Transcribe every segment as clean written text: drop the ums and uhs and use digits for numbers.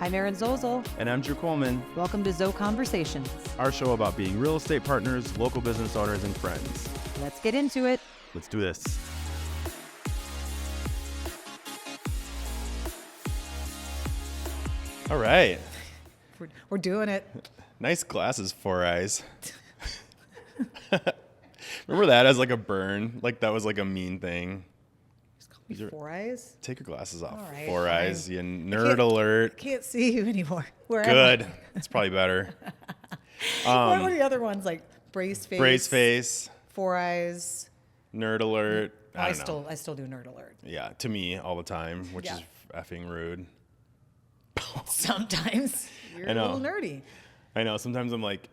I'm Erin Zozel. And I'm Drew Coleman. Welcome to Zo Conversations. Our show about being real estate partners, local business owners, and friends. Let's get into it. Let's do this. All right. We're doing it. Nice glasses, Four Eyes. Remember that as like a burn? Like that was like a mean thing. Four Eyes? Take your glasses off. All right, Four fine. Eyes, you nerd alert. Can't see you anymore. Where Good. am It's probably better. I? What were the other ones? Like Brace Face? Brace face, Four Eyes. nerd alert. I don't know. I still do Nerd Alert. Yeah, to me all the time, which Yeah. is effing rude. Sometimes you're I know. a little nerdy. I know. Sometimes I'm like,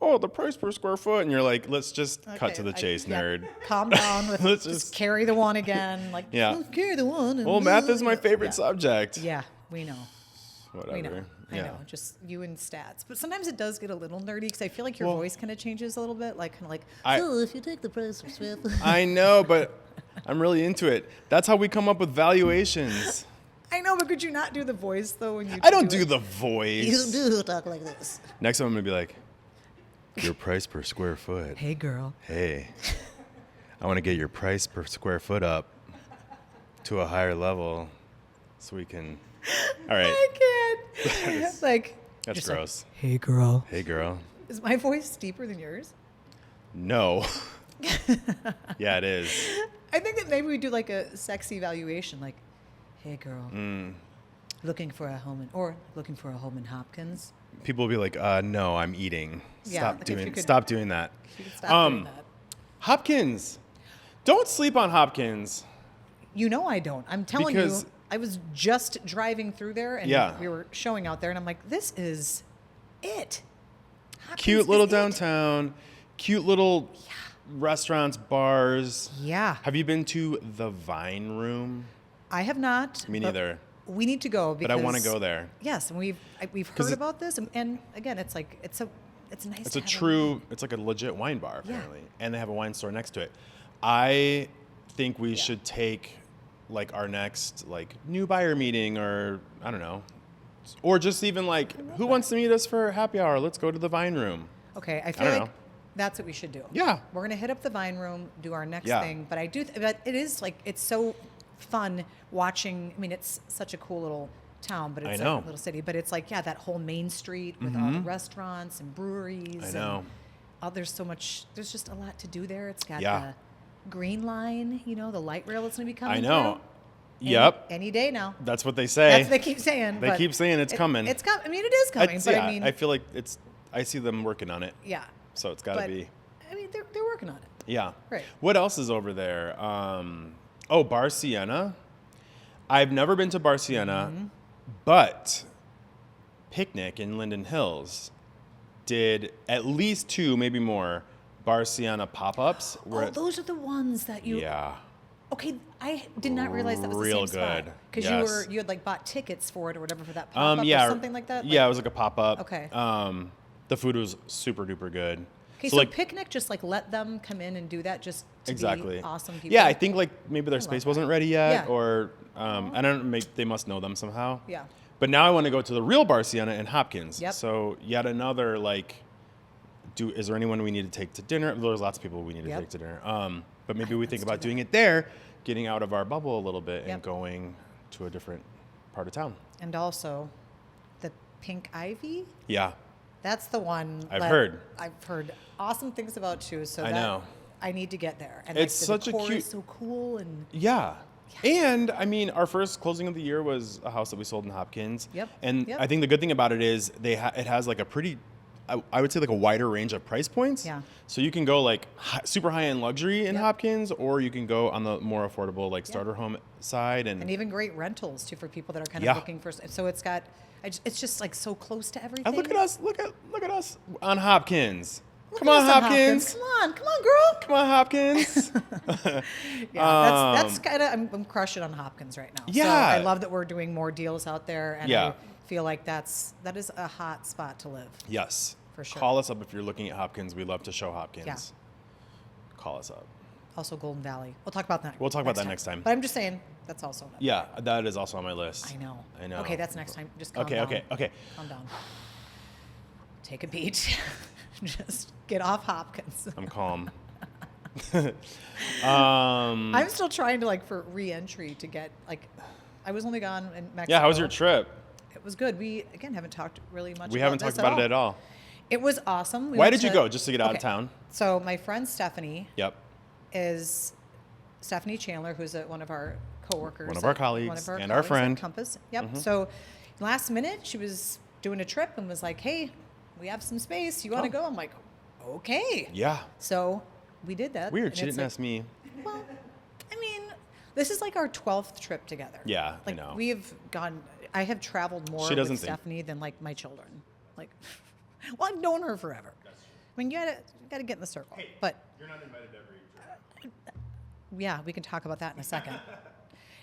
oh, the price per square foot, and you're like, let's just cut Okay, to the chase, nerd. Calm down with Let's just carry the one again. Like, Yeah. carry the one. And Well, math is my favorite subject. Yeah, we know. Whatever. We know. I Yeah. know. Just you and stats. But sometimes it does get a little nerdy because I feel like your Well, voice kind of changes a little bit. Like, kind of like, I- so if you take the price of Swift. I know, but I'm really into it. That's how we come up with valuations. I know, but could you not do the voice though when you I don't do it? the voice. You do talk like this. Next time I'm gonna be like, your price per square foot. Hey, girl. Hey, I want to get your price per square foot up to a higher level, so we can. All right. I can't. Like, That's just like, gross. hey, girl. Hey, girl. Is my voice deeper than yours? No. Yeah, it is. I think that maybe we do like a sexy valuation, like, hey, girl. Looking for a home in Hopkins. People will be like, no, I'm eating. Yeah, like if you could- Stop doing that. You could stop doing that. Hopkins. Don't sleep on Hopkins. You know I don't. I'm telling Because- you, I was just driving through there and Yeah. we were showing out there and I'm like, this is it. Hopkins Cute is little it. downtown. Cute little restaurants, bars. Yeah. Have you been to the Vine Room? I have not. Me but neither. We need to go because But I want to go there. Yes, and we've heard about this and again, it's like it's nice. It's to a have true, it's like a legit wine bar, Yeah. apparently. And they have a wine store next to it. I think we should take like our next like new buyer meeting or I don't know. Or just even like, who wants to meet us for happy hour? Let's go to the Vine Room. Okay, I feel don't like know. that's what we should do. Yeah. We're gonna hit up the Vine Room, do our next Yeah. thing. But I do, but it is like it's so fun watching. I mean, it's such a cool little town, but it's I know. like a little city. But it's like that whole main street with all the restaurants and breweries. I know. And, there's so much. There's just a lot to do there. It's got Yeah. the Green Line, the light rail that's gonna be coming. I know. through. Yep. Any day now. That's what they say. That's what they keep saying. They but keep saying it's coming. It's coming. I mean, it is coming. But I mean, I feel like I see them working on it. yeah. So it's got to But, be. I mean, they're working on it. Yeah. Right. What else is over there? Bar Sienna. I've never been to Bar Sienna, but Picnic in Linden Hills did at least 2, maybe more, Bar Sienna pop-ups. Oh, those are the ones that you. Yeah. Okay, I did not realize that was Real the same spot. good. Because Yes. you had like bought tickets for it or whatever for that pop-up Yeah. or something like that. Yeah, it was like a pop-up. Okay. The food was super duper good. Okay, so Picnic just like let them come in and do that just to Exactly. be awesome people. Yeah, I think like maybe their love space that. wasn't ready yet, Yeah. or I don't know. They must know them somehow. Yeah. But now I want to go to the real Bar Sienna in Hopkins. Yep. So yet another like, is there anyone we need to take to dinner? There's lots of people we need to Yep. take to dinner. But maybe we think let's do about that. doing it there, getting out of our bubble a little bit Yep. and going to a different part of town. And also, the Pink Ivy. Yeah. That's the one. I've that heard. I've heard awesome things about too. So I know. I need to get there. And It's like, the such a decor cute- is so cool and. Yeah. And I mean, our first closing of the year was a house that we sold in Hopkins. Yep. And Yep. I think the good thing about it is it has like a pretty, I would say like a wider range of price points. Yeah. So you can go like super high end luxury in Yep. Hopkins, or you can go on the more affordable like starter home side. And even great rentals too for people that are kind Yeah. of looking for. So it's got, it's just like so close to everything. And look at us, look at us on Hopkins. Look Come at on, us on Hopkins. Come on, girl. Come on, Hopkins. Yeah, that's kind of I'm crushing on Hopkins right now. Yeah. So I love that we're doing more deals out there, and Yeah. I feel like that is a hot spot to live. Yes. For sure. Call us up if you're looking at Hopkins. We love to show Hopkins. Yeah. Call us up. Also Golden Valley. We'll talk about that. We'll talk about that next time. But I'm just saying, That's also another. Yeah, that is also on my list. I know. I know. Okay, that's next time. Just calm Okay, down. okay. Calm down. Take a beat. Just get off Hopkins. I'm calm. I'm still trying to for re-entry to get I was only gone in Mexico. Yeah, how was your trip? It was good. We again haven't talked really much. We about haven't this talked about it at all. It was awesome. Why did you go? Just to get out of town? So my friend Stephanie Yep. is Stephanie Chandler, who's one of our coworkers, One of our colleagues, and our friend. at Compass. Yep. So last minute, she was doing a trip and was like, "Hey, we have some space. You want to go?" I'm like, "Okay." Yeah. So we did that. Weird. and She it's didn't ask me. Well, I mean, this is our 12th trip together. Yeah, I know. We've gone. I have traveled more She doesn't with think- Stephanie than my children. Well, I've known her forever. I mean, you gotta get in the circle. But You're not invited to every trip. yeah, we can talk about that in a second.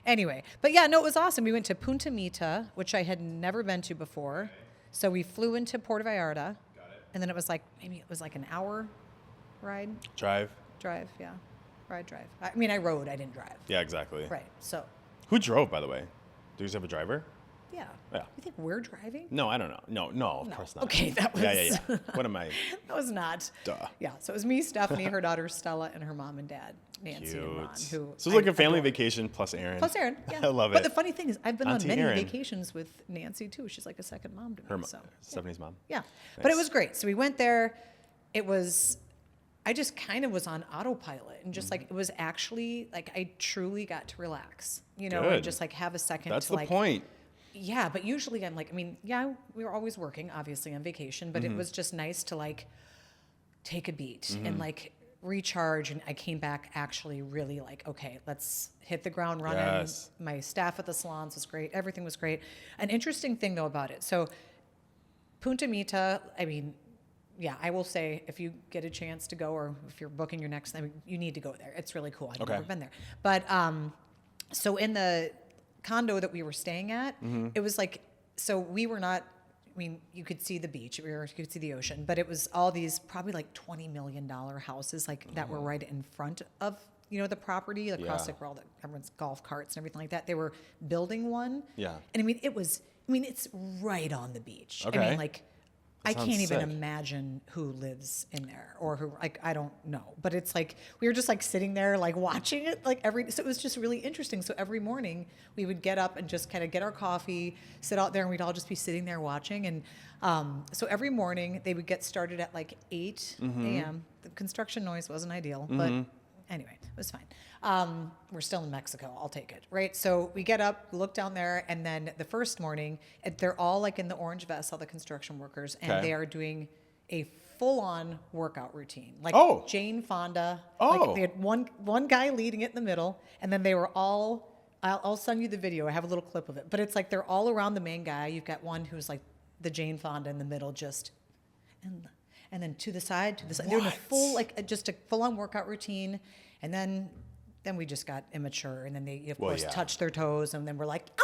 Anyway, but yeah, no, it was awesome. We went to Punta Mita, which I had never been to before. Okay. So we flew into Puerto Vallarta. Got it. And then it was maybe an hour ride. Drive. Yeah. Drive. I mean, I rode, I didn't drive. Yeah, exactly. Right, so. Who drove, by the way? Do you just have a driver? Yeah. Yeah. You think we're driving? No, I don't know. No, of course not. Okay, that was. Yeah. What am I? That was not. Duh. Yeah, so it was me, Stephanie, her daughter Stella, and her mom and dad, Nancy and Ron. Cute. Who So it's like I a family adore. vacation plus Erin. Plus Erin, yeah. I love it. But the funny thing is, I've been Auntie on many Erin. vacations with Nancy too. She's like a second mom to me. Stephanie's mom. Yeah, but it was great. So we went there. I just kind of was on autopilot and just it was actually I truly got to relax, and Good. just have a second. That's to the point. Yeah, but usually I'm we were always working, obviously on vacation, but it was just nice to take a beat and recharge. And I came back actually really okay, let's hit the ground running. Yes. My staff at the salons was great. Everything was great. An interesting thing though about it. So Punta Mita, yeah, I will say if you get a chance to go or if you're booking your next, you need to go there. It's really cool. I've never been there. But so in the condo that we were staying at, it was so we were not, you could see the beach, you could see the ocean, but it was all these probably $20 million houses that were right in front of, the property across where everyone's golf carts and everything like that. They were building one. Yeah. And it's right on the beach. Okay. I can't even sick. imagine who lives in there or who, I don't know. But it's we were just sitting there, watching it, so it was just really interesting. So every morning we would get up and just kind of get our coffee, sit out there, and we'd all just be sitting there watching. And so every morning they would get started at 8 a.m. The construction noise wasn't ideal, but anyway, it was fine. We're still in Mexico. I'll take it, right? So we get up, look down there, and then the first morning, they're all in the orange vests, all the construction workers, and they are doing a full-on workout routine. Jane Fonda. They had one guy leading it in the middle, and then they were all. I'll send you the video. I have a little clip of it, but it's they're all around the main guy. You've got one who's the Jane Fonda in the middle, and then to the side. They're in a full just a full-on workout routine, and then we just got immature, and then they of course touched their toes, and then we're like, ow,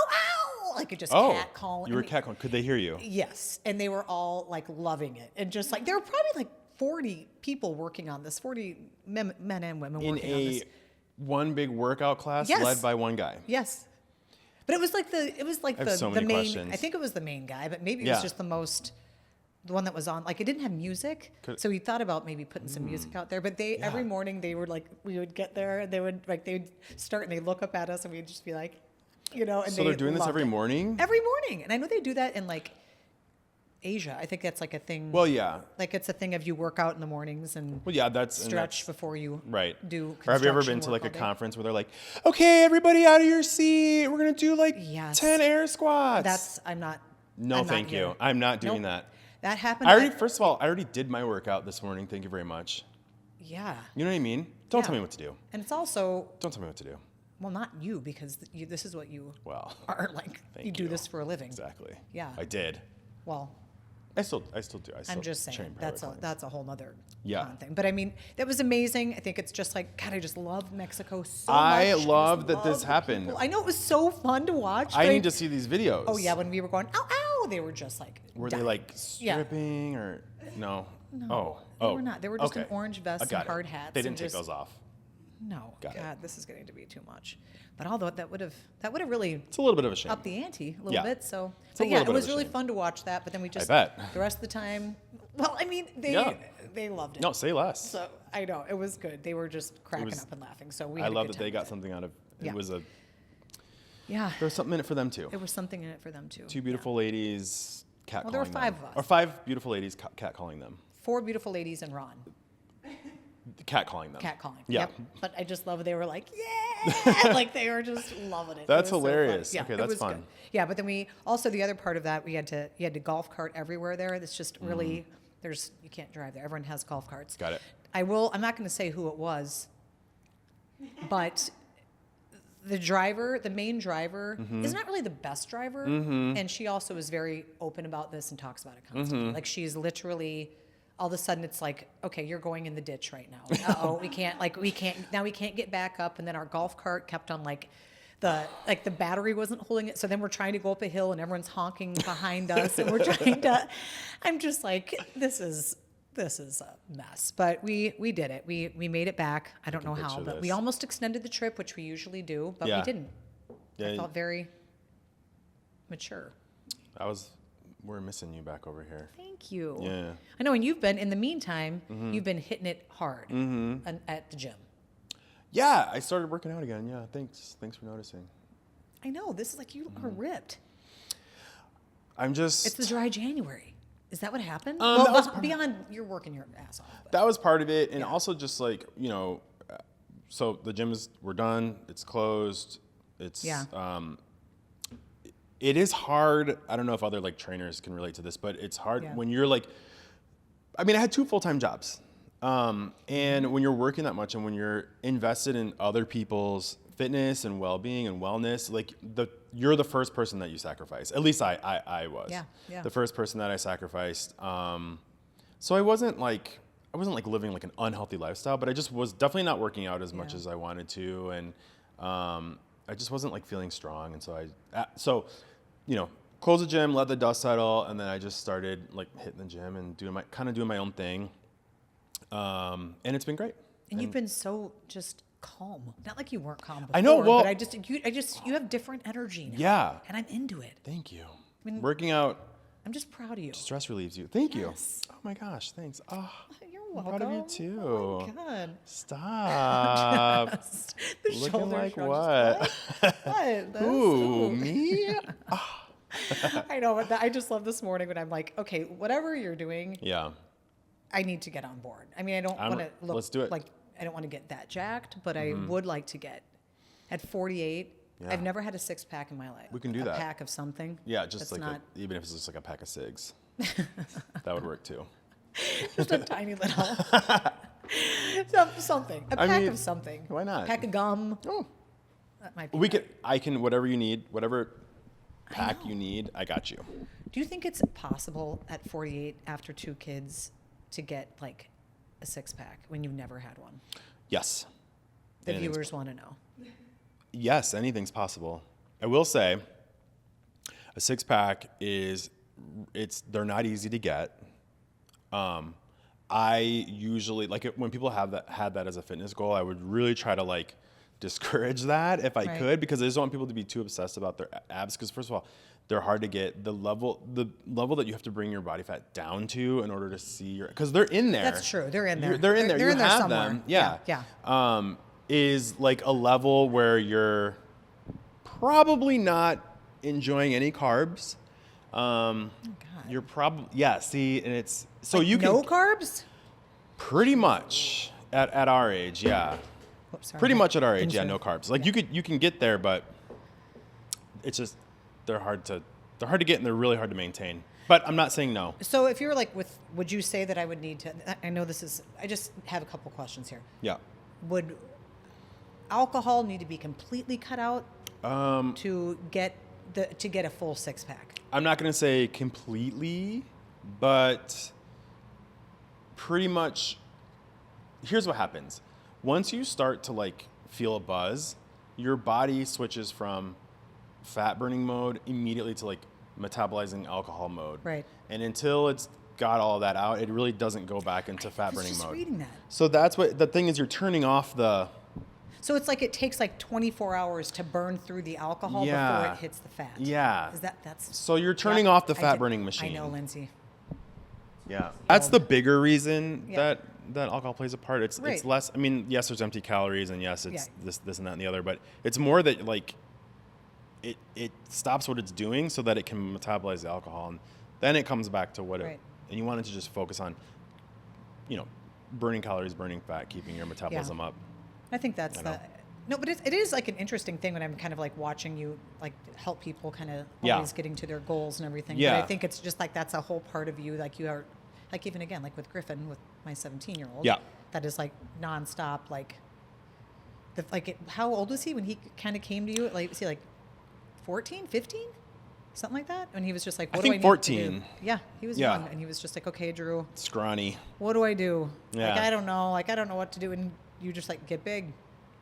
ow, it just cat calling. You were cat calling. Could they hear you? Yes, and they were all loving it, and just there were probably 40 people working on this, 40 men and women working on this. One big workout class led by one guy. Yes, but it was so the many main. questions. I think it was the main guy, but maybe it was just the one that was on. It didn't have music, so we thought about maybe putting some music out there. But every morning they were we would get there and they would they'd start and they look up at us and we'd just be and So they're doing this every morning? Every morning, and I know they do that in Asia. I think that's a thing. Well, yeah. It's a thing of you work out in the mornings and that's stretch before you do. Or have you ever been to a conference where they're okay, everybody out of your seat. We're gonna do 10 air squats. I'm not. No, thank you. I'm not doing that. That happened. First of all, I already did my workout this morning. Thank you very much. Yeah. You know what I mean? Don't tell me what to do. And it's also. Don't tell me what to do. Well, not you, because this is what you are Thank you do this for a living. Exactly. Yeah. I did. Well. I still do. I'm just saying that's a whole nother thing. But that was amazing. I think it's just God, I just love Mexico so much. I love that this happened. I know it was so fun to watch. I need to see these videos. Oh yeah, when we were going, ow, ow, they were just Were they stripping or no? No. Oh. They were not. They were just in orange vests and hard hats. They didn't take those off. No, Got it. God, this is getting to be too much. But although that would have really It's a little bit of a shame. upped the ante a little Yeah. bit. So, It's a but yeah, little it bit was of a really shame. fun to watch that. But then we just bet. the rest of the time. Well, I mean, they loved it. No, say less. So I know it was good. They were just cracking was- up and laughing. So we. I Had a love good that they time got with it. something out of it. Yeah. Was a Yeah, there was something in it for them too. there was something in it for them too. Two beautiful ladies catcalling Well, there were 5 them. of us. Or 5 beautiful ladies catcalling them. 4 beautiful ladies and Ron. Catcalling them. Catcalling. Yeah. Yep. But I just love it. They were like, yeah, like they were just loving it. That's It was so hilarious. fun. Yeah, Okay, it that's was fun. good. Yeah, but then we also the other part of that you had to golf cart everywhere there. It's just really you can't drive there. Everyone has golf carts. Got it. I'm not going to say who it was, but the main driver, is not really the best driver, and she also is very open about this and talks about it constantly. Like she's literally, all of a sudden it's like, okay, you're going in the ditch right now. Uh-oh, we can't get back up, and then our golf cart kept on the battery wasn't holding it, so then we're trying to go up a hill and everyone's honking behind us, and we're trying to. I'm just like, this is a mess, but we did it. We made it back. I don't know how, picture but this. we almost extended the trip, which we usually do, but Yeah. we didn't. Yeah, I felt very mature. we're missing you back over here. Thank you. Yeah. I know, and you've been in the meantime. You've been hitting it hard at the gym. Yeah, I started working out again. Yeah, thanks for noticing. I know, this is like you are ripped. I'm just It's the dry January. Is that what happened? that was beyond you're working your ass off. But. that was part of it, and also just like so the we're done. It's closed. It's it is hard. I don't know if other like trainers can relate to this, but it's hard when you're like. I mean, I had 2 full-time jobs, and when you're working that much, and when you're invested in other people's fitness and well-being and wellness, like you're the first person that you sacrifice. At least I was. Yeah. The first person that I sacrificed. So I wasn't like living like an unhealthy lifestyle, but I just was definitely not working out as much as I wanted to, and I just wasn't like feeling strong, and so closed the gym, let the dust settle, and then I just started like hitting the gym and doing my own thing, and it's been great. And you've been so just calm. Not like you weren't calm before. I know, well- but you have different energy now. Yeah. And I'm into it. Thank you. mean- Working out I'm just proud of you. stress relieves you. Thank Yes. you. Oh my gosh, thanks. Oh, You're I'm welcome. proud of you too. Oh my God. Stop. The Looking shoulder like shrug, what? just, what? That's Ooh, so- me? I know, but I just love this morning when I'm like, okay, whatever you're doing, Yeah. I need to get on board. I mean, I don't want to look let's do it. like I don't want to get that jacked, but I would like to get at 48. Yeah. I've never had a 6-pack in my life. We can do a that. pack of something. Yeah, just that's like not even if it's just like a pack of cigs, that would work too. just a tiny little something. A I pack mean, of something. why not? Pack of gum. Oh, That might be. I can whatever you need, whatever pack you need, I got you. Do you think it's possible at 48 after 2 kids to get like a 6-pack when you've never had one? Yes. The Anything's viewers want to know. Yes, anything's possible. I will say, a 6-pack they're not easy to get. I usually when people had that as a fitness goal, I would really try to like discourage that if I could, because I just don't want people to be too obsessed about their abs. Because first of all, they're hard to get. The level that you have to bring your body fat down to in order to see because they're in there. That's true. They're in there. They're in there. They're You in there have somewhere. them. Yeah. Yeah. Is like a level where you're probably not enjoying any carbs. God. You're probably see, and it's so Like you no can carbs. pretty much at our age, yeah. Whoops, sorry. Pretty much at our age, yeah, Insert. no carbs. Like you can get there, but it's just they're hard to get and they're really hard to maintain. But I'm not saying no. So if you were like would you say that I would need to? I know I just have a couple questions here. Yeah. Would alcohol need to be completely cut out to get a full 6-pack? I'm not going to say completely, but pretty much here's what happens. Once you start to like feel a buzz, your body switches from fat burning mode immediately to like metabolizing alcohol mode. Right. And until it's got all that out, it really doesn't go back into fat I was burning just mode. reading that. So that's what the thing is, you're turning off the So it's like it takes like 24 hours to burn through the alcohol before Yeah. it hits the fat. Yeah. That's So you're turning yeah, off the I fat did- burning machine. I know, Lindsay. Yeah. That's the bigger reason Yeah. that alcohol plays a part. It's Right. less, I mean, yes, there's empty calories, and yes, it's Yeah. this and that and the other, but it's more that like it stops what it's doing so that it can metabolize the alcohol, and then it comes back to what Right. it, and you want it to just focus on, burning calories, burning fat, keeping your metabolism up. I think that's I know. no, but it is like an interesting thing when I'm kind of like watching you like help people kind of Yeah. always getting to their goals and everything. Yeah. But I think it's just like that's a whole part of you. Like you are, like even again, like with Griffin, with my 17-year-old. Yeah. That is like nonstop. How old was he when he kind of came to you? Like, was he like 14, 15? Something like that? And he was just like, I what think do I need 14. to do? Yeah, he was Yeah. young. And he was just like, okay, Drew, Scrawny. what do I do? Yeah. Like, I don't know. Like, I don't know what to do. And you just like get big.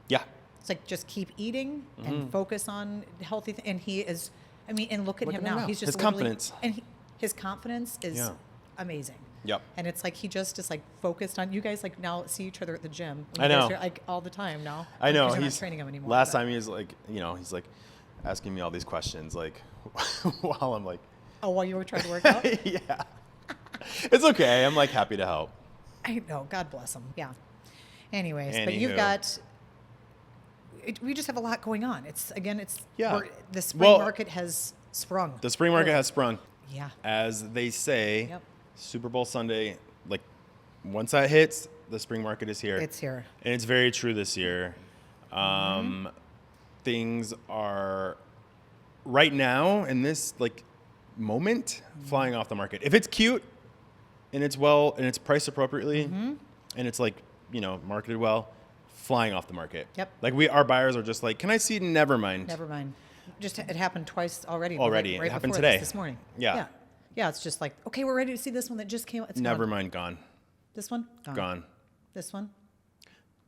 Yeah. It's like just keep eating Mm-hmm. and focus on healthy. And he is, I mean, and look at Look him at him now. now. He's just His literally- confidence. And his confidence is Yeah. amazing. Yep. And it's like he just is like focused on. You guys like now see each other at the gym. I You guys know. are, like all the time now. I know. Because you're He's not training him anymore. Last but- time he was like, he's like asking me all these questions, like while I'm like, Oh, while you were trying to work out. yeah, it's okay. I'm like happy to help. I know. God bless him. Yeah. Anyways, but Anywho. you've got. We just have a lot going on. It's Yeah. the spring Well, market has sprung. The spring market has sprung, Yeah. as they say. Yep. Super Bowl Sunday, like once that hits, the spring market is here. It's here. And it's very true this year. Things are right now in this like moment flying off the market. If it's cute and it's priced appropriately and it's like, marketed well, flying off the market. Yep. Like our buyers are just like, can I see? Never mind. Never mind. Just it happened twice already. Already. Right It happened before today. This morning. Yeah. Yeah. Yeah. It's just like, okay, we're ready to see this one that just came out. It's Never gone. mind. Gone. This one? Gone. This one?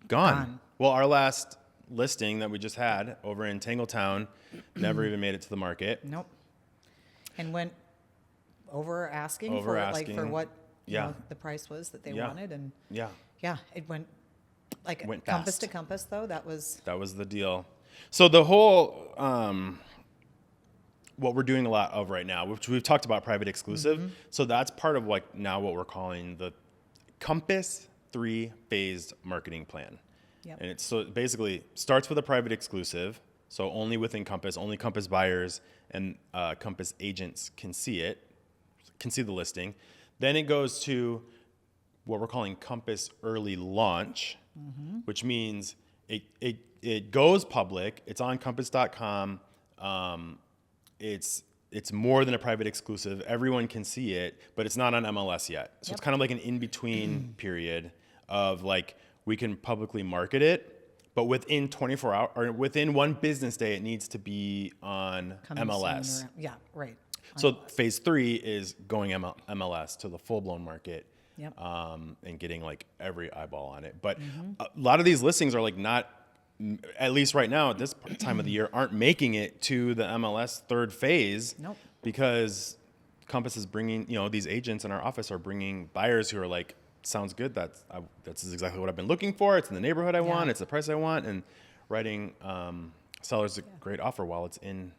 Gone. Well, our last listing that we just had over in Tangletown never even made it to the market. Nope. And went over asking Over for asking. what Yeah. the price was that they Yeah. wanted. And Yeah. yeah, it went like Went compass fast. to compass though. That was That was the deal. So the whole, what we're doing a lot of right now, which we've talked about private exclusive. So that's part of like now what we're calling the Compass 3-phased marketing plan. Yep. And so it basically starts with a private exclusive. So only within Compass, only Compass buyers and Compass agents can see the listing. Then it goes to what we're calling Compass early launch, which means it goes public. It's on compass.com. It's more than a private exclusive. Everyone can see it, but it's not on MLS yet. So it's kind of like an in-between period of like we can publicly market it, but within 24 hours or within one business day, it needs to be on coming MLS. soon or- yeah, right. So phase 3 is going MLS to the full-blown market. Yep. And getting like every eyeball on it. But a lot of these listings are like not, at least right now at this time of the year, aren't making it to the MLS third phase. Nope. Because Compass is bringing, these agents in our office are bringing buyers who are like, sounds good. That's exactly what I've been looking for. It's in the neighborhood I want. It's the price I want. And writing sellers a great offer while it's in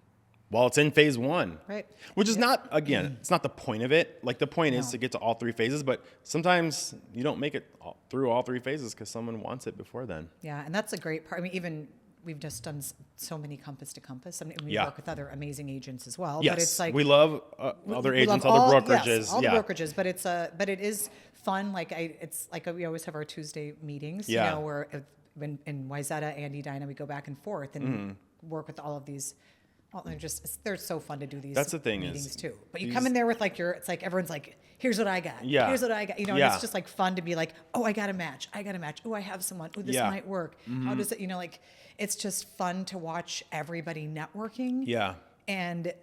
phase 1. Right. Which is not, again, it's not the point of it. Like the point is to get to all 3 phases, but sometimes you don't make it through all 3 phases because someone wants it before then. Yeah, and that's a great part. I mean, even we've just done so many compass to compass. I mean, we Yeah. work with other amazing agents as well. Yes, But it's like we love other we agents, love other all- brokerages. yes, all yeah. the brokerages. But it is fun. Like it's like we always have our Tuesday meetings. Yeah. Where in Wyzetta, Andy, Dinah, we go back and forth and work with all of these. Well, they're so fun to do these. That's the thing meetings is too. But you these- come in there with like it's like everyone's like, here's what I got. Yeah. Here's what I got. And Yeah. it's just like fun to be like, oh, I got a match. Oh, I have someone. Oh, this Yeah. might work. How does it? Like, it's just fun to watch everybody networking. Yeah. And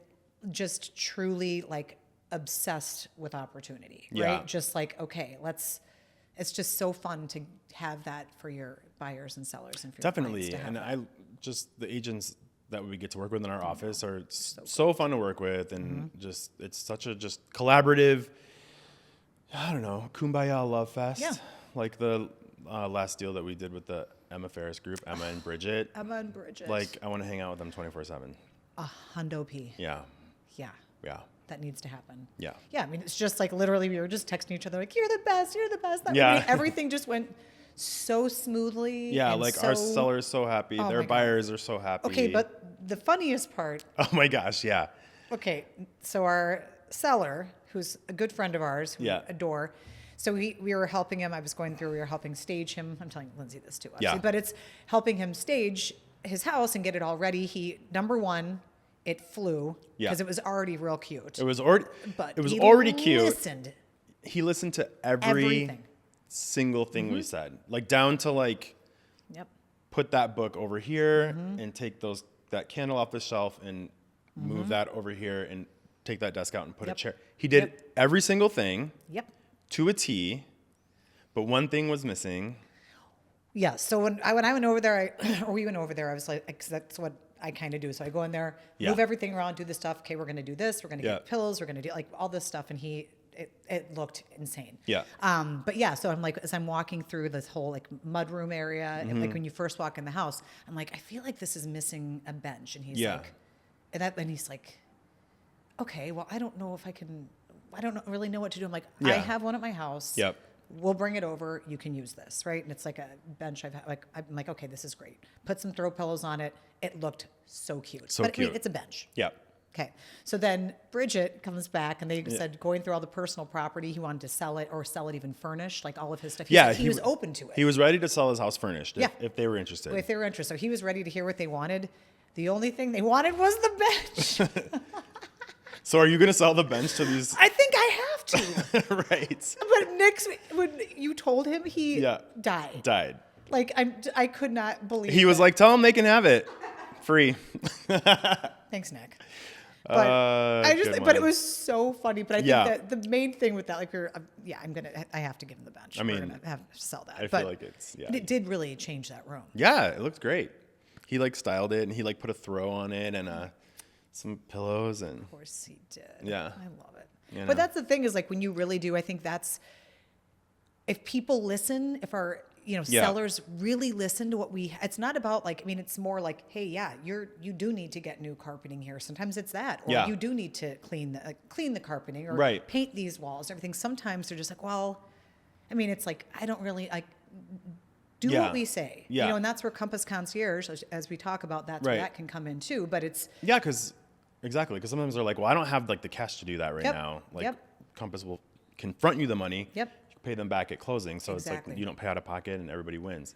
just truly like obsessed with opportunity, Yeah. right? Just like, okay, it's just so fun to have that for your buyers and sellers and for your clients Definitely. to have And that. the agents that we get to work with in our office are so fun to work with. And it's such a just collaborative, I don't know, kumbaya love fest. Yeah. Like last deal that we did with the Emma Ferris group, Emma and Bridget. Emma and Bridget. Like, I want to hang out with them 24/7. A hundo P. Yeah. Yeah. Yeah. That needs to happen. Yeah. Yeah. I mean, it's just like literally we were just texting each other like, you're the best. You're the best. Yeah. I mean, everything just went so smoothly. Yeah. and Like so, our sellers so happy. Oh Their my God. buyers are so happy. Okay. But the funniest part. Oh my gosh. Yeah. Okay. So our seller, who's a good friend of ours, who Yeah. we adore. So we were helping him. We were helping stage him. I'm telling Lindsay this too, obviously. Yeah. But it's helping him stage his house and get it all ready. Number one, it flew Yeah. because it was already real cute. It was already. But it was he already cute. Listened. He listened to every Everything. single thing we said, like down to like Yep. put that book over here and take that candle off the shelf and move that over here and take that desk out and put a Yep. chair. He did Yep. every single thing Yep. to a T, but one thing was missing. Yeah. So when I went over there, we went over there, I was like, 'cause that's what I kind of do. So I go in there, Yeah. move everything around, do the stuff. Okay, we're going to do this. We're going to Yeah. get pillows. We're going to do like all this stuff. And it looked insane. Yeah. But yeah, so I'm like, as I'm walking through this whole like mudroom area, and like when you first walk in the house, I'm like, I feel like this is missing a bench. And he's Yeah. like, and he's like, okay, well, I don't know if I don't really know what to do. I'm like, I Yeah. have one at my house. Yep. We'll bring it over. You can use this, right? And it's like a bench. I'm like, okay, this is great. Put some throw pillows on it. It looked so cute. So but I cute. mean, it's a bench. Yeah. Okay. So then Bridget comes back and they said going through all the personal property, he wanted to sell it or sell it even furnished, like all of his stuff. He was open to it. He was ready to sell his house furnished Yeah. if they were interested. if they were interested. So he was ready to hear what they wanted. The only thing they wanted was the bench. So are you going to sell the bench to these? I think I have to. Right. But Nick's, when you told him, he Yeah. died. Like I could not believe He was it. like, tell them they can have it free. Thanks, Nick. But Good but it one. was so funny. But I think Yeah. that the main thing with that, like, I have to give him the bench. I We're mean, gonna have to sell that. I but feel like it's, yeah. it did really change that room. Yeah, it looked great. He like styled it and he like put a throw on it and some pillows and Of course he did. Yeah. I love it. You know. But that's the thing is like when you really do, I think that's if people listen, if our Yeah. sellers really listen to what it's not about like, I mean, it's more like, hey, yeah, you do need to get new carpeting here. Sometimes it's that, or Yeah. you do need to clean the carpeting or Right. paint these walls, everything. Sometimes they're just like, well, I mean, it's like, I don't really like do Yeah. what we say, Yeah. and that's where Compass Concierge, as we talk about, that's Right. where that can come in too. But it's, yeah, because sometimes they're like, well, I don't have like the cash to do that right Yep. now. Like Yep. Compass will confront you the money. Yep. You pay them back at closing, so it's Exactly. like you don't pay out of pocket and everybody wins.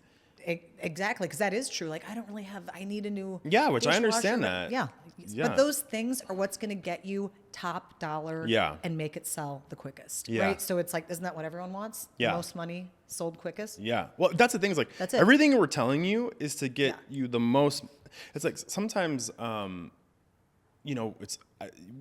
Exactly, because that is true. Like, I don't really have. I need a new. Yeah, which I dishwasher, understand but- that. Yeah. Yeah. But those things are what's going to get you top dollar. Yeah. And make it sell the quickest. Yeah. Right. So it's like, isn't that what everyone wants? Yeah. Most money sold quickest. Yeah. Well, that's the thing is like That's it. everything we're telling you is to get Yeah. you the most. It's like sometimes,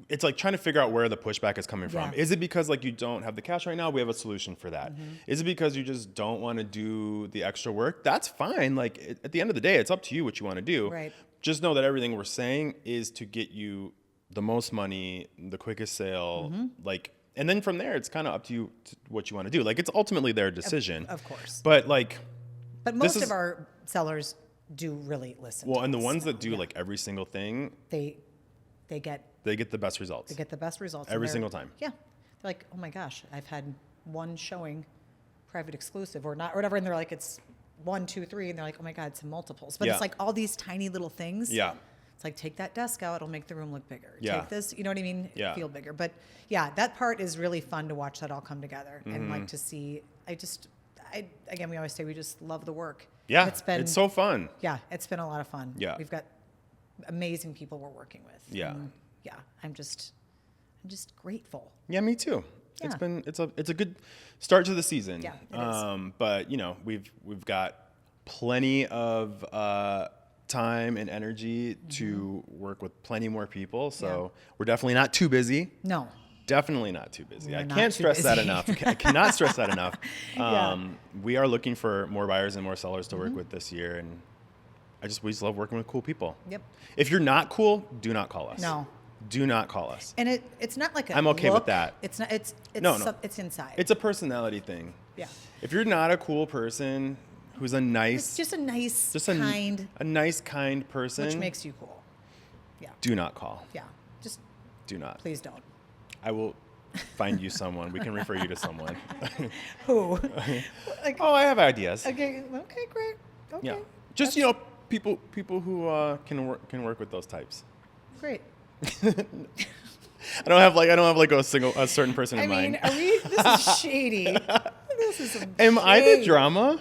it's like trying to figure out where the pushback is coming from. Yeah. Is it because like you don't have the cash right now? We have a solution for that. Mm-hmm. Is it because you just don't want to do the extra work? That's fine. Like at the end of the day, it's up to you what you want to do. Right. Just know that everything we're saying is to get you the most money, the quickest sale, Mm-hmm. like, and then from there, it's kind of up to you what you want to do. Like it's ultimately their decision. Of course. But like, But this most is- of our sellers do really listen. well, to and the us. ones that do Yeah. like every single thing, they get the best results. the best results and Every they're- single time. Yeah. They're like, oh my gosh, I've had one showing, private exclusive or not, or whatever, and they're like, it's 1, 2, 3, and they're like, oh my God, it's multiples. But Yeah. it's like all these tiny little things. Yeah. It's like, take that desk out, it'll make the room look bigger. Yeah. Take this, you know what I mean? Yeah. Feel bigger. But yeah, that part is really fun to watch that all come together and Mm-hmm. like to see. Again, we always say we just love the work. Yeah. And It's so fun. yeah, it's been a lot of fun. Yeah. We've got amazing people we're working with. Yeah. And yeah, I'm just grateful. Yeah, me too. Yeah. It's a good start to the season. Yeah, it is. But we've got plenty of time and energy to work with plenty more people. So Mm-hmm. Yeah. we're definitely not too busy. No. Definitely not too busy. We're I not can't too stress that busy. enough. I cannot stress that enough. Yeah. We are looking for more buyers and more sellers to work Mm-hmm. with this year, and we just love working with cool people. Yep. If you're not cool, do not call us. No. Do not call us. And it's not like a I'm okay with look. that. It's not. It's No. it's inside. It's a personality thing. Yeah. If you're not a cool person who's a nice, It's just a nice, just kind, a nice, kind person, which makes you cool. Yeah. do not call. Yeah. Just Do not. please don't. I will find you someone. We can refer you to someone. Who? Like, Oh, I have ideas. okay, great. Okay. Yeah. Just, people who can work with those types. Great. I don't have a certain person in mind. This is shady. This is some Am I the shade. drama?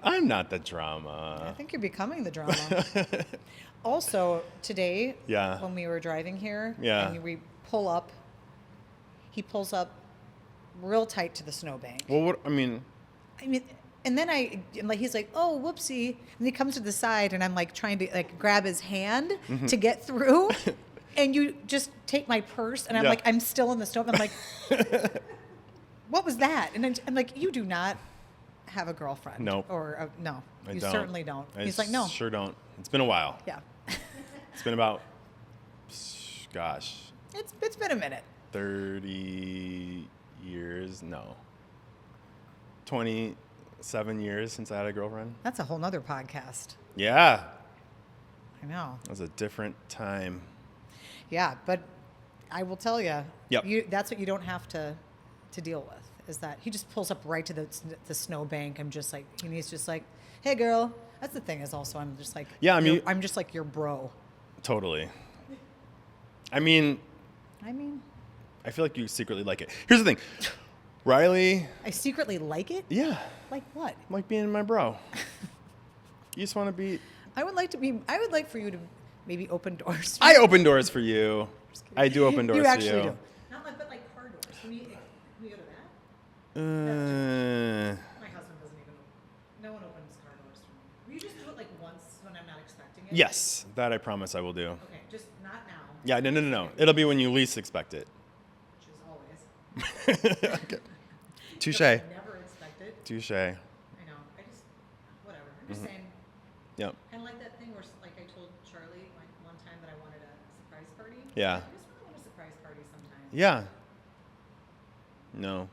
I'm not the I drama. think you're becoming the drama. Also, today, Yeah. when we were driving here, Yeah. and we pull up, he pulls up real tight to the snowbank. Well, And then he's like, oh, whoopsie. And he comes to the side, and I'm like trying to like grab his hand Mm-hmm. to get through. And you just take my purse, and I'm Yeah. like, I'm still in the stove. I'm like, what was that? And I'm like, you do not have a girlfriend. Nope. Or no, I you don't. certainly don't. I He's like, no. Sure don't. It's been a while. Yeah. It's been about, gosh, It's been a minute. 30 years? No. 27 years since I had a girlfriend. That's a whole nother podcast. Yeah. I know. It was a different time. Yeah, but I will tell Yep. you, that's what you don't have to deal with, is that he just pulls up right to the snowbank. I'm just like, and he's just like, hey, girl. That's the thing is also, I'm just like, Yeah, I'm just like your bro. Totally. I mean, I feel like you secretly like it. Here's the thing. Riley, I secretly like it. yeah, Like what? I'm like being my bro. You just want to be... I would like for you to maybe open doors. I open doors for you. I do open doors You for actually you. do. Not like, but like car doors. Can we go to that? My husband doesn't even. No one opens car doors for me. Will you just do it like once when I'm not expecting it? Yes, that I promise I will do. Okay, just not now. Yeah, no. It'll be when you least expect it. Which is always. Okay. Touche. Never expect it. Touche. I know. I just, whatever. I'm just saying. Yep. Kind of like that thing where, like, I told Charlie like one time that I wanted a surprise party. Yeah. I just really want a surprise party sometime. Yeah. No.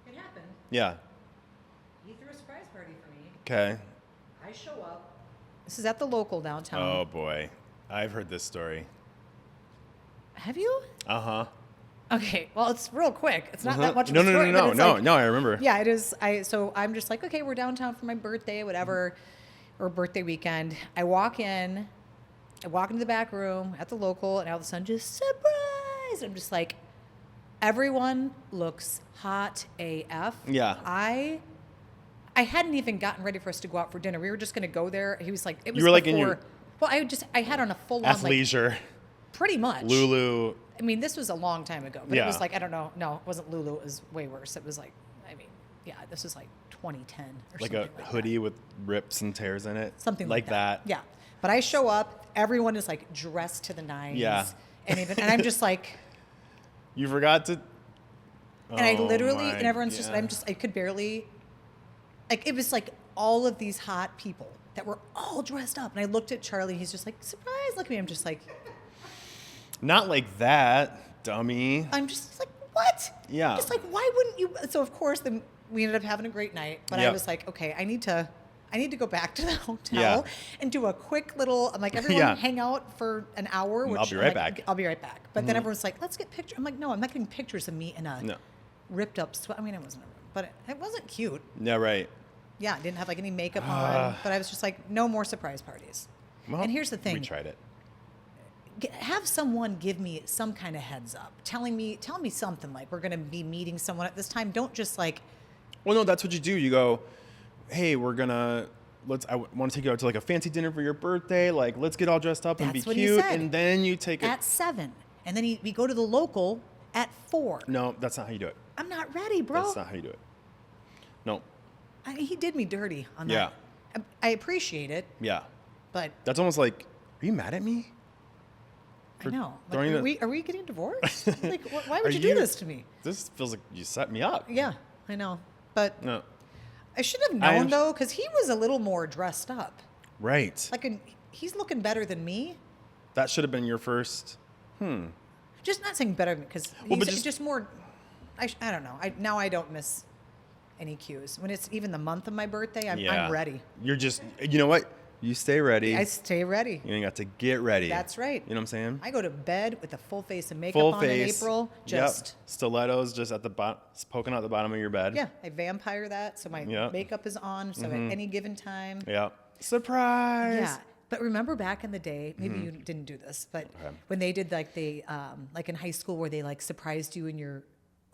It happened. Yeah. He threw a surprise party for me. Okay. I show up. This is at the local downtown. Oh boy, I've heard this story. Have you? Uh-huh. Okay. Well, it's real quick. It's not that much of No, a story. but it's like- no. I remember. Yeah, it is. So I'm just like, okay, we're downtown for my birthday, whatever, or birthday weekend. I walk into the back room at the local, and all of a sudden, just surprise! I'm just like, everyone looks hot AF. Yeah. I hadn't even gotten ready for us to go out for dinner. We were just going to go there. He was like, it was You were like in before- your Well, I had on a full on like athleisure, pretty much. Lulu. I mean, this was a long time ago, but it Yeah. was like, I don't know. No, it wasn't Lulu. It was way worse. It was like, I mean, yeah, this was like 2010 or Like something a hoodie that. with rips and tears in it. Something like that. Yeah. But I show up, everyone is like dressed to the nines. Yeah. And I'm just like, You forgot to. and I Oh literally, my and everyone's God. I could barely, like, it was like all of these hot people that were all dressed up. And I looked at Charlie, he's just like, surprise, look at me. I'm just like, Not like that, dummy. I'm just like, what? Yeah. Just like, why wouldn't you? So of course, then we ended up having a great night. But I Yep. was like, okay, I need to go back to the hotel Yeah. and do a quick little. I'm like, everyone Yeah. hang out for an hour. I'll Which be I'm right like, back. I'll be right back. But then everyone's like, let's get pictures. I'm like, no, I'm not getting pictures of me in a No. ripped up sweat. I mean, it wasn't, but it wasn't cute. Yeah, right. Yeah, I didn't have like any makeup on. But I was just like, no more surprise parties. Well, and here's the thing. We tried it. Have someone give me some kind of heads up, tell me something like we're going to be meeting someone at this time. Don't just like, Well, no, that's what you do. You go, hey, I want to take you out to like a fancy dinner for your birthday. Like, let's get all dressed up and be That's what he cute. said. And then you take it. at 7, and then we go to the local at 4. No, that's not how you do it. I'm not ready, bro. That's not how you do it. No. He did me dirty on that. Yeah. I appreciate it, Yeah. but That's almost like, are you mad at me? I know. Like, throwing are we getting divorced? Like, why Are would you do you- this to me? This feels like you set me up. Yeah, I know. But No. I should have I known am- though, because he was a little more dressed up. Right. Like, he's looking better than me. That should have been your first. Just not saying better because Well, he's but just more. I don't know. Now I don't miss any cues. When it's even the month of my birthday, I'm Yeah. ready. You're just, you know what? You stay ready. I stay ready. You ain't got to get ready. That's right. You know what I'm saying? I go to bed with a full face of makeup Full on face. in April. Just Yep. Stilettos just at the bottom, poking out the bottom of your bed. yeah, I vampire that, so my Yep. makeup is on. So at any given time, Yep. Surprise. yeah. But remember back in the day, maybe you didn't do this, but when they did like like in high school where they like surprised you in your,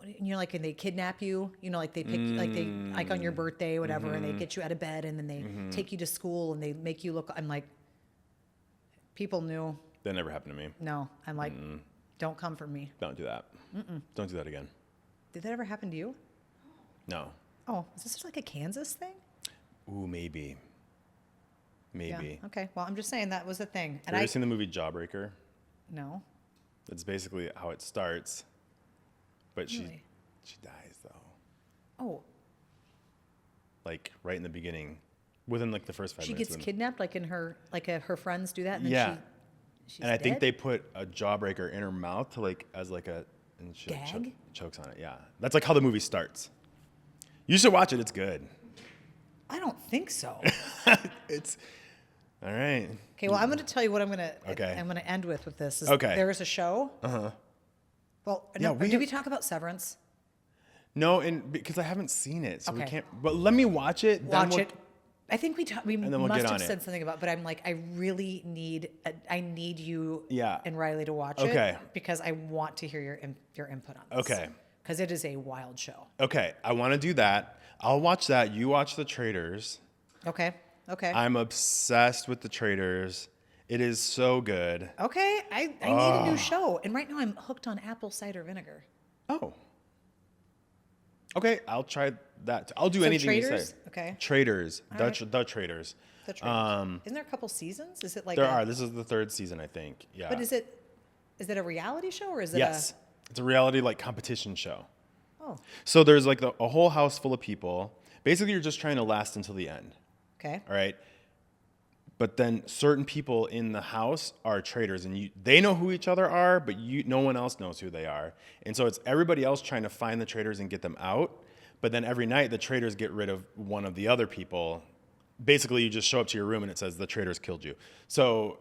like, and they kidnap you, like they pick like on your birthday, whatever, and they get you out of bed and then they take you to school and they make you look. I'm like, people knew. That never happened to me. No, I'm like, don't come for me. Don't do that. Don't do that again. Did that ever happen to you? No. Oh, is this like a Kansas thing? Ooh, maybe. Maybe. Yeah. Okay. Well, I'm just saying that was a thing. Have And you ever seen the movie Jawbreaker? no. That's basically how it starts. But Really? she dies though. Oh, Like right in the beginning. Within like the first 5 she minutes. gets kidnapped, like in her, like her friends do that, and then Yeah. she's And I think dead? they put a jawbreaker in her mouth to like as like a and she like, Gag? chokes on it. Yeah. That's like how the movie starts. You should watch it. It's good. I don't think so. It's all right. Okay, well, I'm going to tell you what I'm going Okay. to end with this. Is Okay. There is a show. Well, Yeah, no, we did have- we talk about Severance? No, and because I haven't seen it, so we Okay. can't. But let me watch it. then Watch we'll- it. I think we then we'll must get have on it. said something about, but I'm like, I really need, I need you Yeah. and Riley to watch Okay. it because I want to hear your input on this. Okay. Because it is a wild show. Okay, I want to do that. I'll watch that. You watch The Traitors. Okay. Okay. I'm obsessed with The Traitors. It is so good. Okay, I need a new show, and right now I'm hooked on apple cider vinegar. Oh. Okay, I'll try that. I'll do So anything you Traitors? say. Okay. Traitors. All The, right. the Traitors. The Traitors. Isn't there a couple seasons? Is it like There are. This is the 3rd season, I think. Yeah. But is it a reality show or is it Yes. It's a reality like competition show. Oh, So there's like a whole house full of people. Basically, you're just trying to last until the end. okay. All right. But then certain people in the house are traitors, and they know who each other are, but no one else knows who they are. And so it's everybody else trying to find the traitors and get them out. But then every night the traitors get rid of one of the other people. Basically, you just show up to your room and it says the traitors killed you. So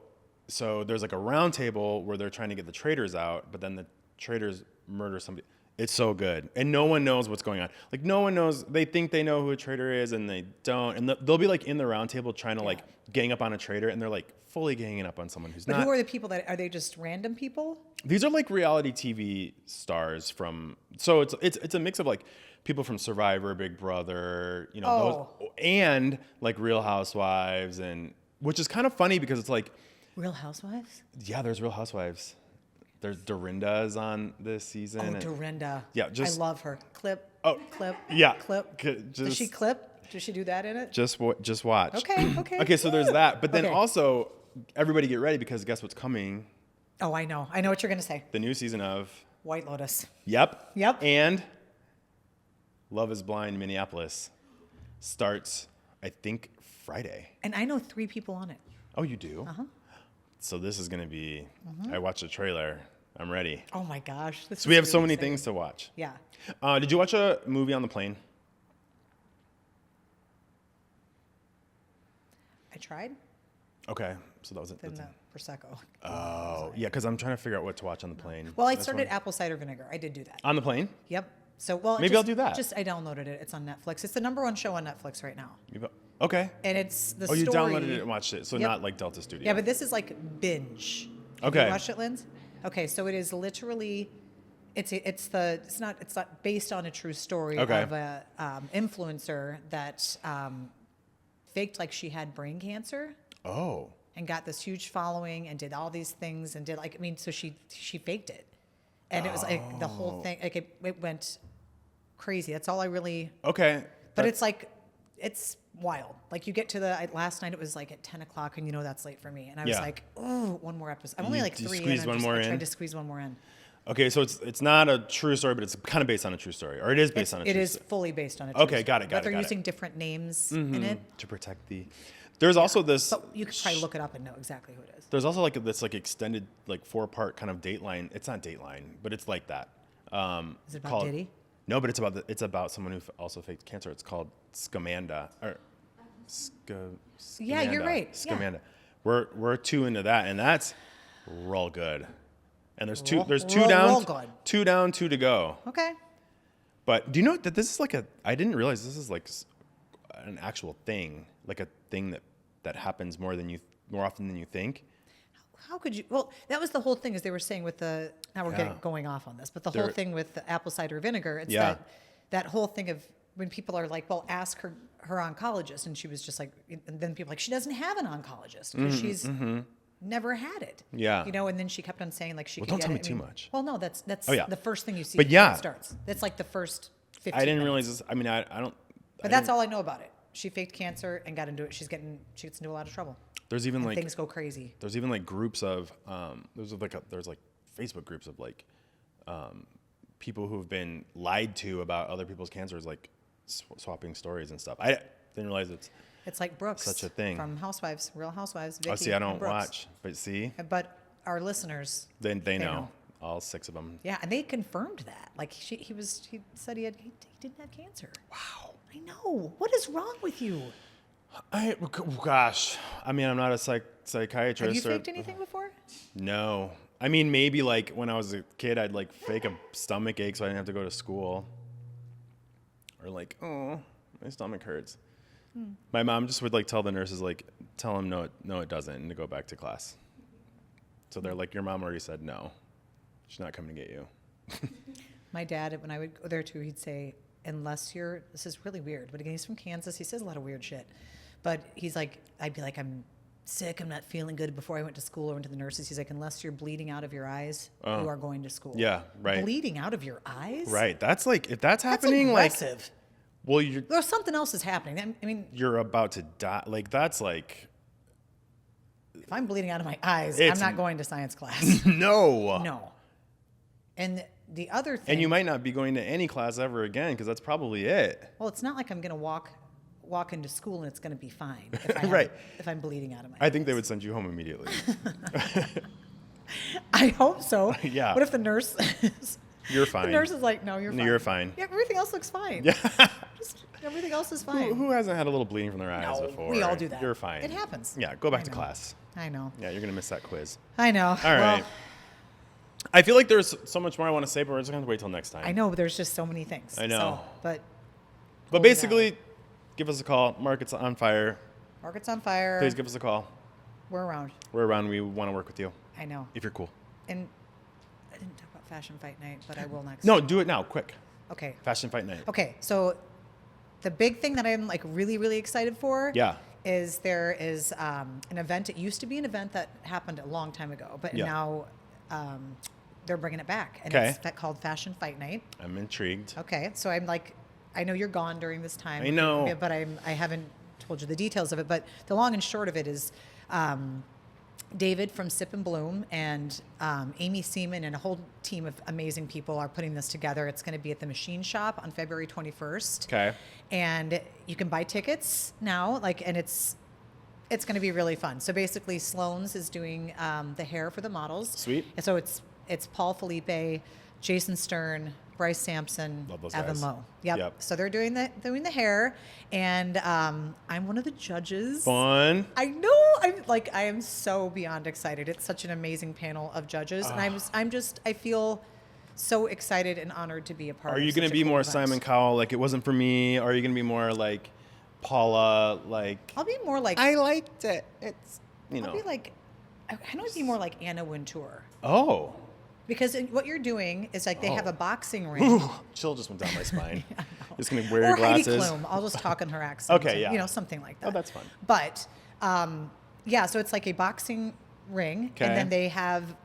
there's like a round table where they're trying to get the traitors out, but then the traitors murder somebody. It's so good. And no one knows what's going on. Like no one knows. They think they know who a traitor is and they don't. And they'll be like in the round table trying to like gang up on a traitor, and they're like fully ganging up on someone who's But not. who are the people are they just random people? These are like reality TV stars from. So it's a mix of like people from Survivor, Big Brother, those, and like Real Housewives, and which is kind of funny because it's like, Real Housewives? yeah, there's Real Housewives. There's Dorinda is on this season. Oh, and- Dorinda. Yeah, I just- love her. Clip. Oh, Clip. yeah. Clip. Does Just- she clip? Does she do that in it? Just watch. Okay. Okay. Okay, so there's that. But then Okay. also, everybody get ready because guess what's coming? Oh, I know. I know what you're gonna say. The new season of White Lotus. Yep. Yep. And Love is Blind Minneapolis starts, I think, Friday. And I know 3 people on it. Oh, you do? Uh-huh. So this is going to be, I watched the trailer. I'm ready. Oh my gosh. This So we is have so really many exciting. things to watch. Yeah. Did you watch a movie on the plane? I tried. Okay. So that was it. Then That's the it. Prosecco. Oh, yeah, because I'm trying to figure out what to watch on the plane. Well, I That's started one. apple cider vinegar. I did do that. On the plane? Yep. So, well, Maybe I'll do that. I downloaded it. It's on Netflix. It's the #1 show on Netflix right now. Okay. And it's the Oh, you story. downloaded it and watched it. So Yep. not like Delta Studio. Yeah, but this is like binge. Have Okay. you watched it, Linz? Okay, so it is literally, it's not based on a true story Okay. of a influencer that faked like she had brain cancer Oh. and got this huge following and did all these things and did so she faked it, and it was like the whole thing, like it went crazy. That's all I really. Okay. But it's like, it's wild. Like you get to last night it was like at 10 o'clock and that's late for me. And I was Yeah. like, oh, one more episode. I'm only You- like you 3 squeeze and one more I in? tried to squeeze one more in. Okay, so it's not a true story, but it's kind of based on a true story, or it is based on a true It is story. fully based on a true Okay, story. got it, But they're got it. using different names in it. To protect the. There's also this. But you could probably look it up and know exactly who it is. There's also like this like extended like 4-part kind of Dateline. It's not Dateline, but it's like that. Is it about called- Diddy? No, but it's about someone who also faked cancer. It's called Scamanda or Scamanda. Yeah, you're right. Scamanda. We're 2 into that, and that's real good. And there's two Real good. 2 down, 2 to go. Okay. But do you know that this is like I didn't realize this is like an actual thing, like a thing that happens more often than you think. How could you? Well, that was the whole thing, as they were saying with the. Now we're going off on this, but the whole thing with the apple cider vinegar. It's that whole thing of when people are like, "Well, ask her oncologist," and she was just like, and then people are like, "She doesn't have an oncologist because she's never had it." Yeah. You know, and then she kept on saying like she. Well, could don't get tell me it. too much. Well, no, that's the first thing you see. But when yeah. it starts. That's like the first 15 I didn't minutes. realize this. I mean, I don't. But that's all I know about it. She faked cancer and got into it. She gets into a lot of trouble. There's even And like things go crazy. There's even like groups of there's like Facebook groups of like people who have been lied to about other people's cancers, like swapping stories and stuff. I didn't realize It's like Brooks. Such a thing. From Housewives, Real Housewives. Vicky see, I and don't Brooks. watch, but see, But our listeners, they know. All 6 of them. yeah, and they confirmed that. Like he said he didn't have cancer. Wow. I know. What is wrong with you? Gosh, I mean, I'm not a psychiatrist. Have you faked anything before? No. I mean, maybe like when I was a kid, I'd like fake a stomach ache so I didn't have to go to school. Or like, oh, my stomach hurts. My mom just would like tell the nurses, like, tell them no, it doesn't, and to go back to class. So they're like, your mom already said no. She's not coming to get you. My dad, when I would go there too, he'd say, unless you're, this is really weird, but again, he's from Kansas. He says a lot of weird shit. But he's like, I'd be like, I'm sick, I'm not feeling good before I went to school or went to the nurses. He's like, unless you're bleeding out of your eyes, you are going to school. Yeah, right. Bleeding out of your eyes? Right. That's like, if that's That's happening, aggressive. well, There's something else is happening. I mean, you're about to die. Like, that's like, if I'm bleeding out of my eyes, I'm not going to science class. no. No. And the other thing. And you might not be going to any class ever again because that's probably it. Well, it's not like I'm going to walk into school and it's going to be fine if Right. if I'm bleeding out of my I think they eyes. would send you home immediately. I hope so. Yeah. What if the nurse You're fine. The nurse is like, no, you're No, fine. you're fine. Yeah, everything else looks fine. Yeah. Just, everything else is fine. Who hasn't had a little bleeding from their eyes No, before? we all do that. You're fine. It happens. Yeah, go back I to know. class. I know. Yeah, you're going to miss that quiz. I know. All right. I feel like there's so much more I want to say, but we're just going to wait till next time. I know, but there's just so many things. I know. But basically, give us a call. Market's on fire. Market's on fire. Please give us a call. We're around. We're around. We want to work with you I know. if you're cool. And I didn't talk about Fashion Fight Night, but I will next. No, do it now, quick. Okay. Fashion Fight Night. Okay. So the big thing that I'm like really, really excited for Yeah. is there is an event. It used to be an event that happened a long time ago, but Yeah. now they're bringing it back. And Okay. it's called Fashion Fight Night. I'm intrigued. Okay. So I'm like, I know you're gone during this time. I know. But I haven't told you the details of it. But the long and short of it is David from Sip and Bloom and Amy Seaman and a whole team of amazing people are putting this together. It's going to be at the Machine Shop on February 21st. Okay. And you can buy tickets now, and it's going to be really fun. So basically, Sloan's is doing the hair for the models. Sweet. And so it's Paul Felipe, Jason Stern, Bryce Sampson, Love those Evan guys. Lowe. Yep. So they're doing the hair, and I'm one of the judges. Fun. I know. I am so beyond excited. It's such an amazing panel of judges, and I feel so excited and honored to be a part. Are you of going such to a be cool more event. Simon Cowell, like it wasn't for me? Or are you going to be more like Paula, like I'll be more like I liked it. It's, you know. I'll be like I want to be more like Anna Wintour. Oh. Because what you're doing is like they have Oh. a boxing ring. Ooh, chill just went down my spine. Just going to wear your Or Heidi glasses. Klum. I'll just talk in her accent. Okay, yeah. Something like that. Oh, that's fun. But yeah, so it's like a boxing ring, Okay. and then they have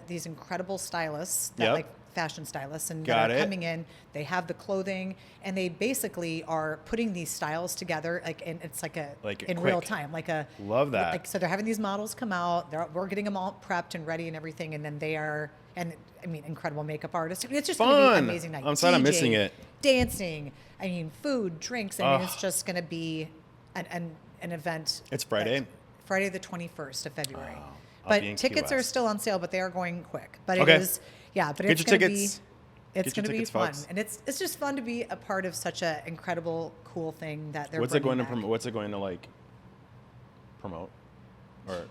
these incredible stylists, Yep. fashion stylists, and Got that are it. coming in. They have the clothing, and they basically are putting these styles together, and it's in real quick. time, Love that. So they're having these models come out. We're getting them all prepped and ready and everything, and then they are. And I mean, incredible makeup artists. I mean, it's just going to be Fun. an amazing night. I'm sad I'm missing it. Dancing. I mean, food, drinks. I mean, Ugh. it's just going to be an event. It's Friday? Friday the 21st of February. Oh, I'll but be in Key tickets are West. still on sale, but they are going quick. But Okay. it is, yeah. But Get it's your going to be. tickets. It's Get your going to be tickets, fun. folks. And it's just fun to be a part of such an incredible, cool thing that they're What's it going bringing to back. promote? What's it going to like promote? Or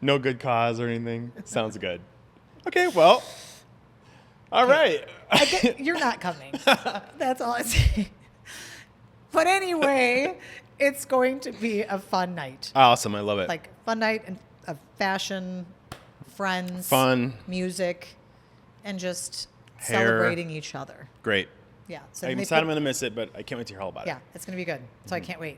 no good cause or anything? Sounds good. Okay, well. All right. You're not coming. That's all I say. But anyway, it's going to be a fun night. Awesome. I love it. Like fun night and of fashion, friends, Fun. music, and just Hair. celebrating each other. Great. Yeah. So I'm they sad I'm pick- going to miss it, but I can't wait to hear all about it. Yeah, it's going to be good. So I can't wait.